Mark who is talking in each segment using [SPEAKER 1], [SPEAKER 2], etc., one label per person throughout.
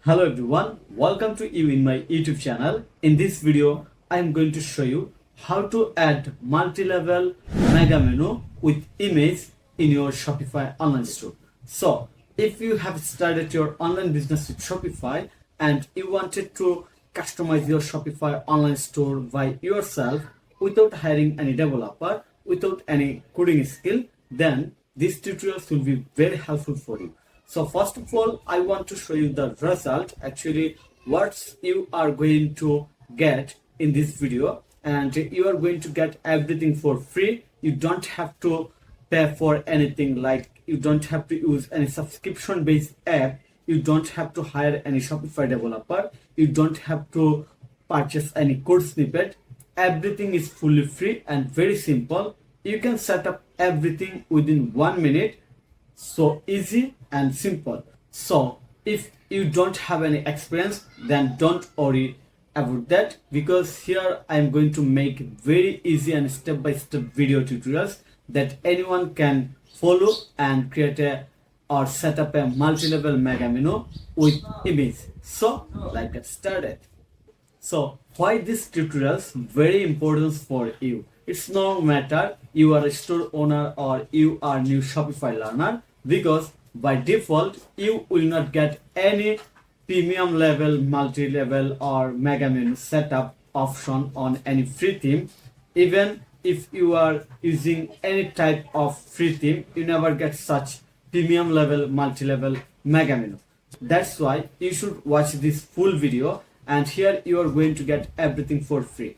[SPEAKER 1] Hello everyone, welcome to you in my YouTube channel. In this video, I am going to show you how to add multi-level mega menu with image in your Shopify online store. So, if you have started your online business with Shopify and you wanted to customize your Shopify online store by yourself without hiring any developer, without any coding skill, then this tutorial will be very helpful for you. So first of all, I want to show you the result, actually what you are going to get in this video, and you are going to get everything for free. You don't have to pay for anything, like you don't have to use any subscription based app, you don't have to hire any Shopify developer, you don't have to purchase any code snippet. Everything is fully free and very simple. You can set up everything within 1 minute, so easy and simple. So if you don't have any experience, then don't worry about that, because here I am going to make very easy and step-by-step video tutorials that anyone can follow and create a or set up a multi-level mega menu with image. So let's get started. So why this tutorials very important for you? It's no matter you are a store owner or you are new Shopify learner, because by default you will not get any premium level, multi-level or mega menu setup option on any free theme. Even if you are using any type of free theme, you never get such premium level, multi-level mega menu. That's why you should watch this full video, and here you are going to get everything for free.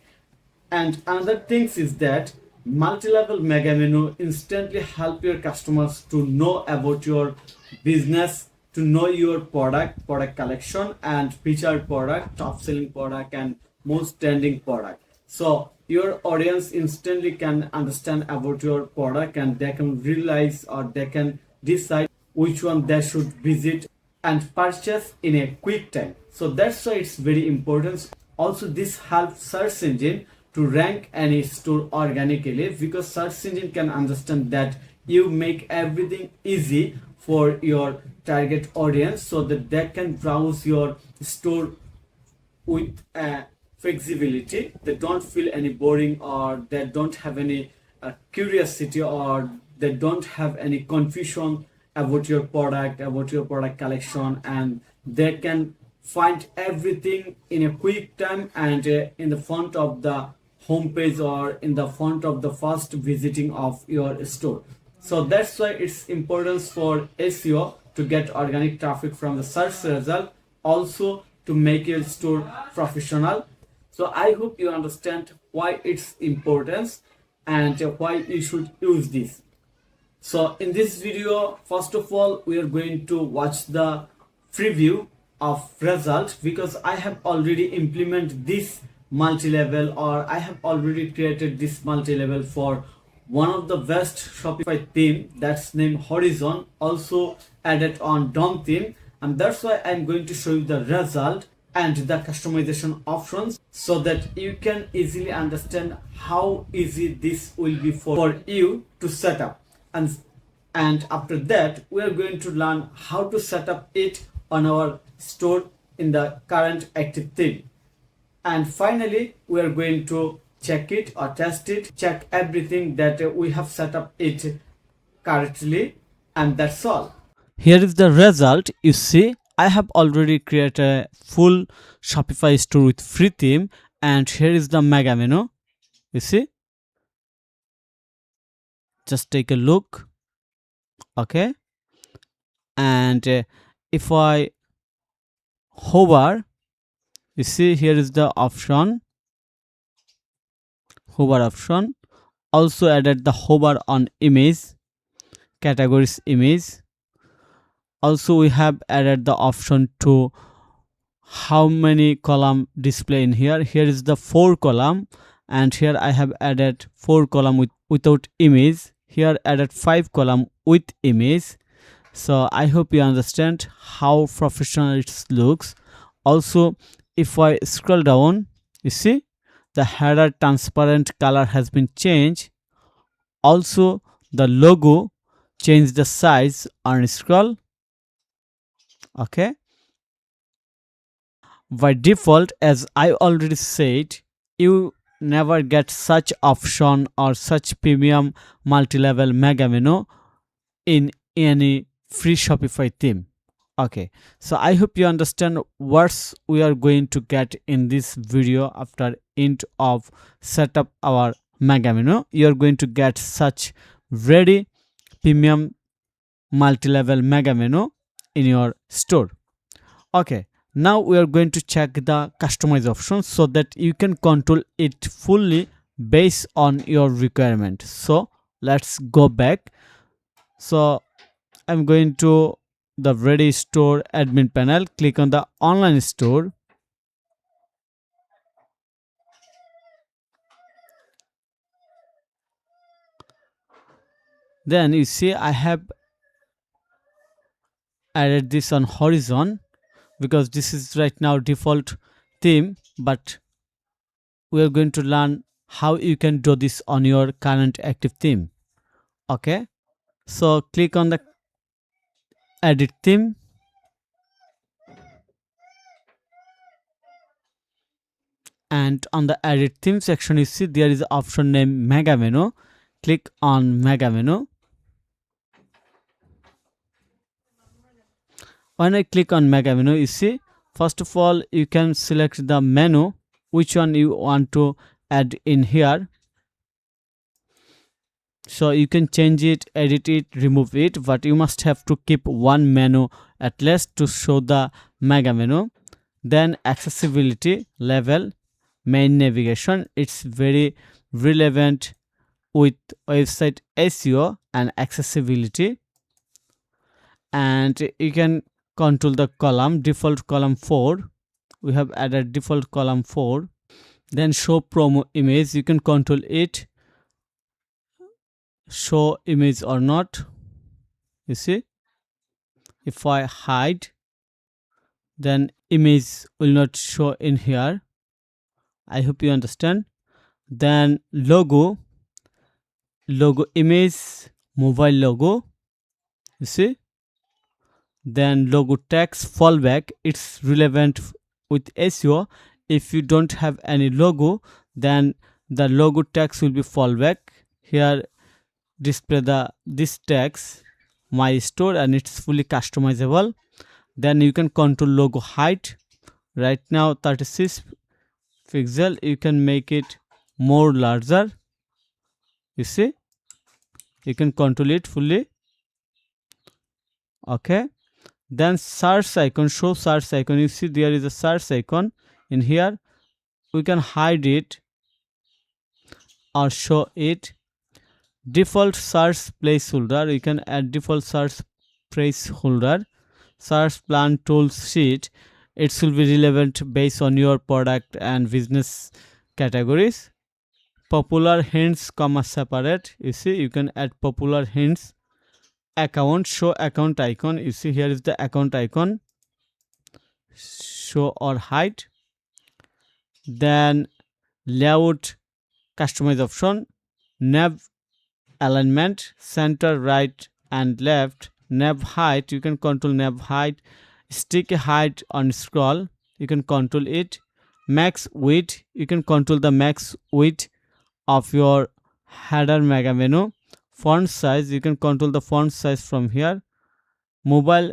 [SPEAKER 1] And another things is that multi-level mega menu instantly help your customers to know about your business, to know your product collection, and featured product, top selling product, and most trending product. So your audience instantly can understand about your product, and they can realize or they can decide which one they should visit and purchase in a quick time. So that's why it's very important. Also, this helps search engine to rank any store organically, because search engine can understand that you make everything easy for your target audience, so that they can browse your store with flexibility. They don't feel any boring, or they don't have any curiosity, or they don't have any confusion about your product collection, and they can find everything in a quick time and in the front of the homepage or in the front of the first visiting of your store. So that's why it's important for SEO to get organic traffic from the search result, also to make your store professional. So I hope you understand why it's important and why you should use this. So in this video, first of all, we are going to watch the preview of result, because I have already implemented this multi-level, or I have already created this multi-level for one of the best Shopify theme that's named Horizon, also added on DOM theme, and that's why I'm going to show you the result and the customization options, so that you can easily understand how easy this will be for you to set up. And after that, we are going to learn how to set up it on our store in the current active theme. And finally, we are going to check it or test it, check everything that we have set up it correctly, and that's all. Here is the result. You see, I have already created a full Shopify store with free theme, and here is the mega menu. You see, just take a look. Okay, and if I hover, you see here is the option, hover option. Also added the hover on image, categories image. Also we have added the option to how many column display in here. Here is the 4 column, and here I have added 4 column without image. Here added 5 column with image. So I hope you understand how professional it looks. Also, if I scroll down, you see the header transparent color has been changed. Also, the logo change the size on scroll. Okay, By default, as I already said, you never get such option or such premium multi-level mega menu in any free Shopify theme. Okay, so I hope you understand what we are going to get in this video. After end of setup our mega menu, you are going to get such ready premium multi-level mega menu in your store. Okay, now we are going to check the customize option so that you can control it fully based on your requirement. So let's go back. So I'm going to the ready store admin panel, click on the online store. Then you see I have added this on horizon because this is right now default theme, but we are going to learn how you can do this on your current active theme. Okay, so click on the edit theme, and on the edit theme section you see there is an option named mega menu. Click on mega menu. When I click on mega menu, you see first of all you can select the menu which one you want to add in here. So you can change it, edit it, remove it, but you must have to keep one menu at least to show the mega menu. Then accessibility level, main navigation, it's very relevant with website SEO and accessibility. And you can control the column, default column 4, we have added default column 4. Then show promo image, you can control it, show image or not. You see, if I hide, then image will not show in here. I hope you understand. Then logo image, mobile logo, you see. Then logo text fallback, it's relevant with SEO. If you don't have any logo, then the logo text will be fallback. Here display this text my store, and it's fully customizable. Then you can control logo height, right now 36 pixel, you can make it more larger. You see, you can control it fully. Okay, then search icon, show search icon, you see there is a search icon in here, we can hide it or show it. Default search placeholder, you can add default search placeholder. Search plan tools sheet, it will be relevant based on your product and business categories. Popular hints comma separate, you see you can add popular hints. Account, show account icon, you see here is the account icon, show or hide. Then layout customize option, nav alignment, center, right and left. Nav height, you can control nav height. Sticky height on scroll, you can control it. Max width, you can control the max width of your header mega menu. Font size, you can control the font size from here. Mobile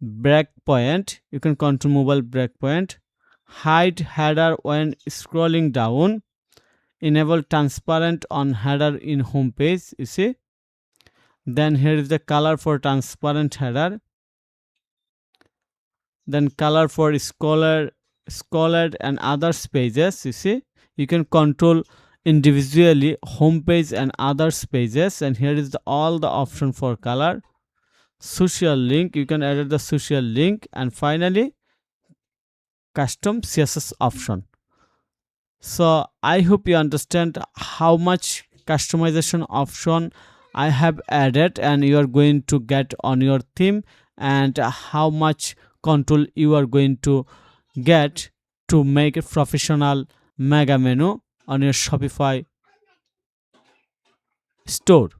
[SPEAKER 1] breakpoint, you can control mobile breakpoint. Hide header when scrolling down. Enable transparent on header in home page, you see. Then here is the color for transparent header. Then color for scrolled and other pages, you see you can control individually home page and other pages. And here is all the option for color. Social link, you can add the social link. And finally custom CSS option. So I hope you understand how much customization option I have added and you are going to get on your theme, and how much control you are going to get to make a professional mega menu on your Shopify store.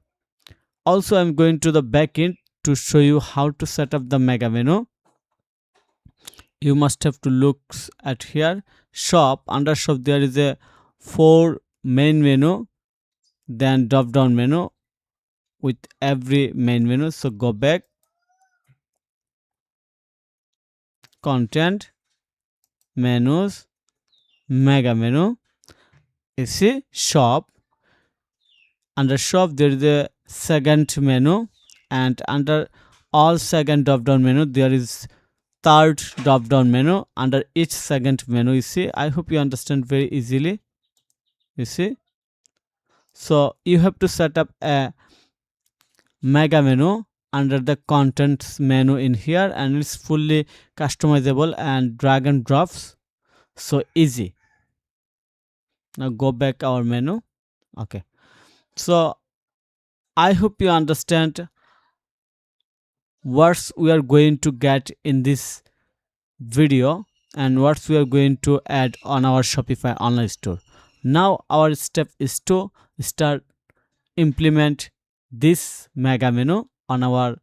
[SPEAKER 1] Also, I'm going to the backend to show you how to set up the mega menu. you must have to look at here. Shop, under shop there is a 4 main menu, then drop down menu with every main menu. So go back, content, menus, mega menu. You see shop, under shop there is a second menu, and under all second drop down menu there is third drop down menu. Under each second menu, you see, I hope you understand very easily. You see, so you have to set up a mega menu under the contents menu in here, and it's fully customizable and drag and drops, so easy. Now go back our menu. Okay, so I hope you understand what we are going to get in this video and what we are going to add on our Shopify online store. Now our step is to start implement this mega menu on our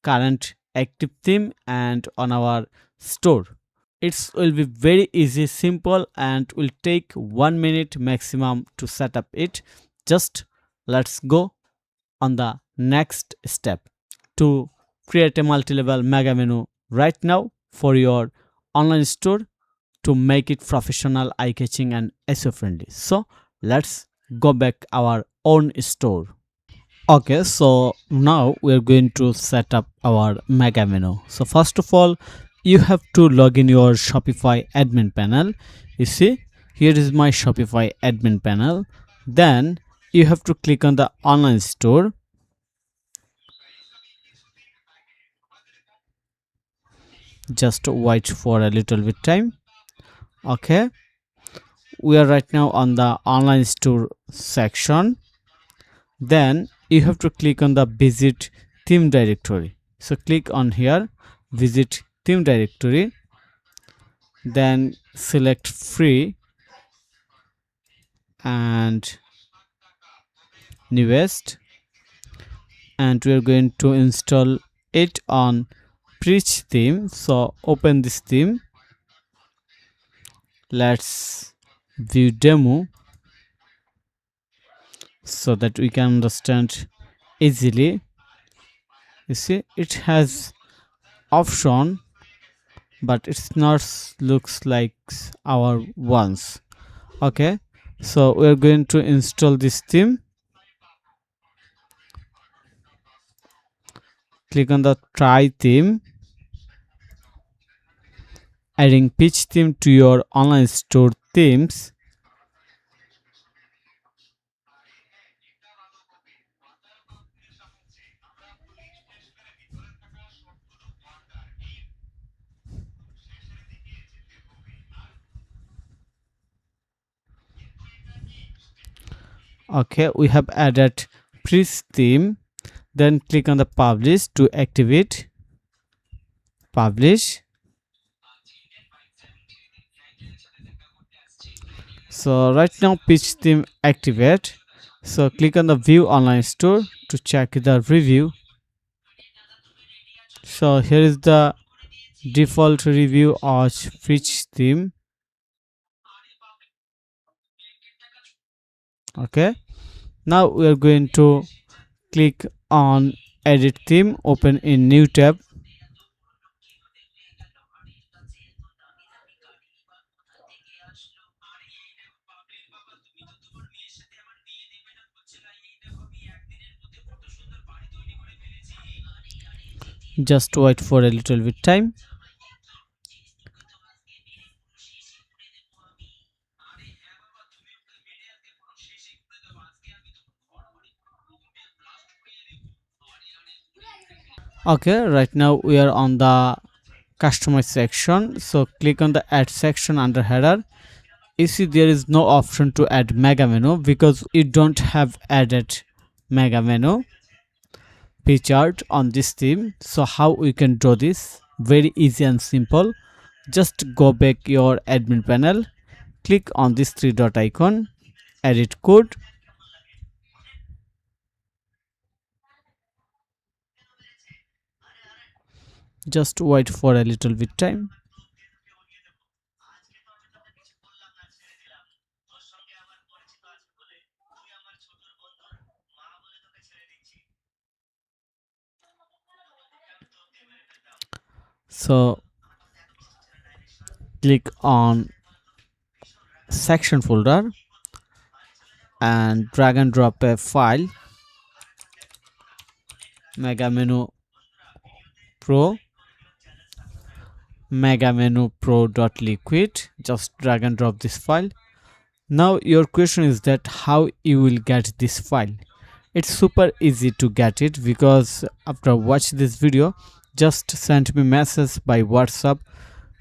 [SPEAKER 1] current active theme and on our store. It will be very easy, simple, and will take 1 minute maximum to set up it. Just let's go on the next step to create a multi-level mega menu right now for your online store to make it professional, eye-catching, and SEO friendly. So let's go back our own store. Okay, so now we are going to set up our mega menu. So first of all, you have to log in your Shopify admin panel. You see, here is my Shopify admin panel. Then you have to click on the online store. Just wait for a little bit time. Okay, we are right now on the online store section. Then you have to click on the visit theme directory. So click on here, visit theme directory, then select free and newest, and we are going to install it on preach theme. So open this theme, let's view demo so that we can understand easily. You see, it has option, but it's not looks like our ones. Okay, so we're going to install this theme. Click on the try theme, adding pitch theme to your online store themes. Okay, we have added pitch theme. Then click on the publish to activate. Publish. So right now pitch theme activate. So click on the view online store to check the review. So here is the default review of pitch theme. Okay, now we are going to click on edit theme, open in new tab. Just wait for a little bit time. Okay, right now we are on the customer section. So click on the add section under header. You see there is no option to add mega menu because you don't have added mega menu chart on this theme. So how we can draw this? Very easy and simple. Just go back your admin panel, click on this three dot icon, edit code. Just wait for a little bit time. So click on section folder and drag and drop a file, Mega Menu Pro, Mega Menu Pro.liquid. Just drag and drop this file. Now your question is that how you will get this file. It's super easy to get it, because after watch this video, just send me message by WhatsApp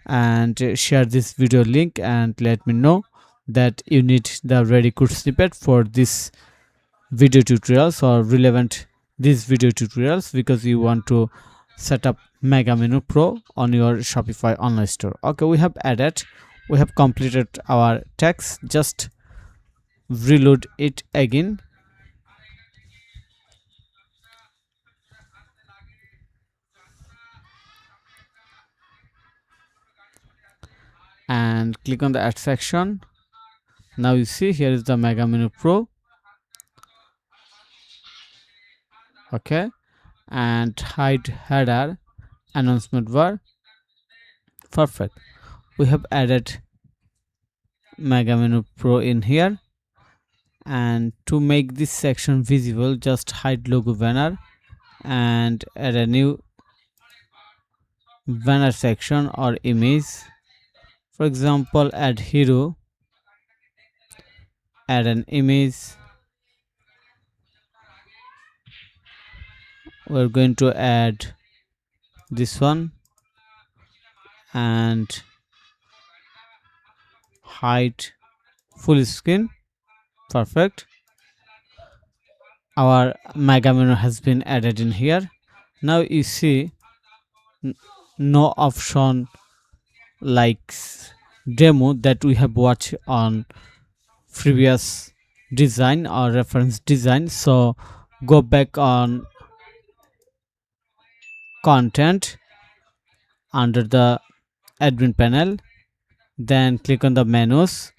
[SPEAKER 1] and share this video link and let me know that you need the very good snippet for this video tutorials or relevant these video tutorials, because you want to set up Mega Menu Pro on your Shopify online store. Okay, we have completed our text. Just reload it again and click on the add section. Now you see here is the Mega Menu Pro. Okay, and hide header announcement bar. Perfect. We have added Mega Menu Pro in here, and to make this section visible, just hide logo banner and add a new banner section or image. For example, add hero, add an image. We're going to add this one and hide full screen. Perfect. Our Mega Menu has been added in here. Now you see no option like demo that we have watched on previous design or reference design. So go back on content under the admin panel, then click on the menus,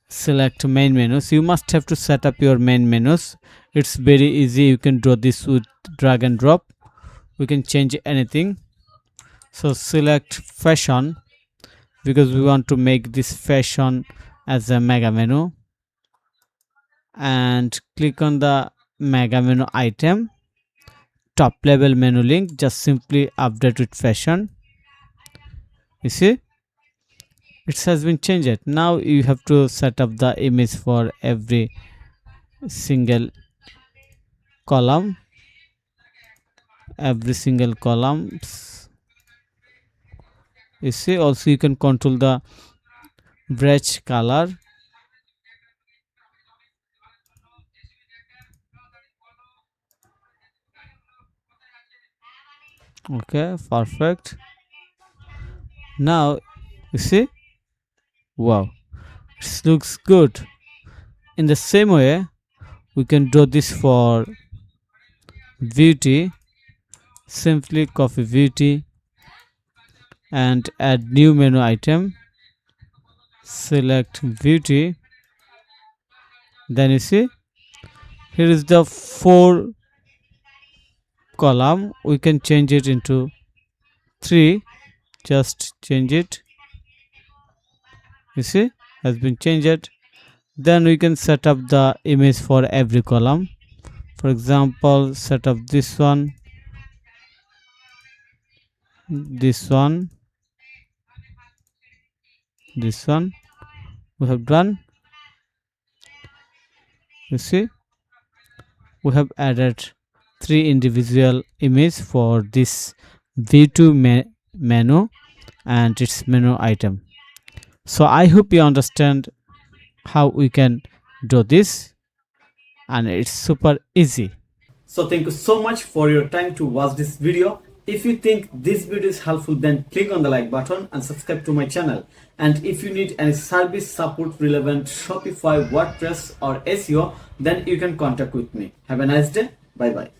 [SPEAKER 1] select main menus. You must have to set up your main menus. It's very easy. You can draw this with drag and drop. We can change anything. So select fashion, because we want to make this fashion as a Mega Menu, and click on the Mega Menu item, top level menu link. Just simply update with fashion. You see it has been changed. Now you have to set up the image for every single column, columns. You see, also you can control the brush color. Okay, perfect. Now you see, wow, it looks good. In the same way, we can do this for beauty. Simply copy beauty and add new menu item, select beauty. Then you see here is the 4 column. We can change it into 3. Just change it. You see, has been changed. Then we can set up the image for every column. For example, set up this one, this one, this one. We have done. You see, we have added 3 individual images for this V2 menu and its menu item. So I hope you understand how we can do this, and it's super easy. So thank you so much for your time to watch this video. If you think this video is helpful, then click on the like button and subscribe to my channel. And if you need any service support relevant Shopify, WordPress or SEO, then you can contact with me. Have a nice day. Bye bye.